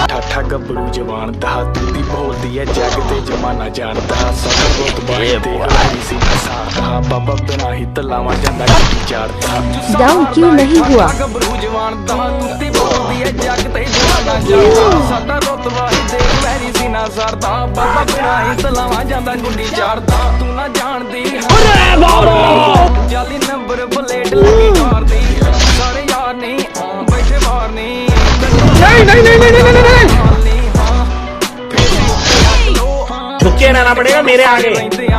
ਠਾਠਾ ਗੱਭਰੂ ਜਵਾਨ ਦਾ ਤੂਤੀ ਬੋਲਦੀ ਐ ਜੱਗ ਤੇ ਜਮਾਨਾ ਜਾਣਦਾ ਸਦਾ ਬਹੁਤ ਬਾਈ ਤੇ ਹਰੀ ਸੀ ਸਾਦਾ ਬਾਬਾ ਬਿਨਾ ਹੀ ਤਲਾਵਾ ਜਾਂਦਾ ਕੀ ਚਾੜਦਾ डाउन क्यों नहीं हुआ? ਗੱਭਰੂ ਜਵਾਨ ਦਾ ਤੂਤੀ ਬੋਲਦੀ ਐ ਜੱਗ ਤੇ ਜਮਾਨਾ ਜਾਣਦਾ ਸਦਾ ਰੁਤਬਾ ਹੀ ਤੇ ਹਰੀ ਸੀ ਨਾ ਸਰਦਾ ਬਾਬਾ ਬਿਨਾ ਹੀ ਤਲਾਵਾ ਜਾਂਦਾ ਗੁੱਡੀ ਚਾੜਦਾ ਤੂੰ ਨਾ ਜਾਣਦੀ ਓਏ ਬਾਬਾ ਜਾਲੀ ਨੰਬਰ ਪਲੇਟ ਲੱਗੀ ਮਾਰਦੀ ਸਾਰੇ ਯਾਰ ਨਹੀਂ ਬੈਠੇ ਬਾਹਰ ਨਹੀਂ नहीं रुके रहना पड़ेगा मेरे आगे।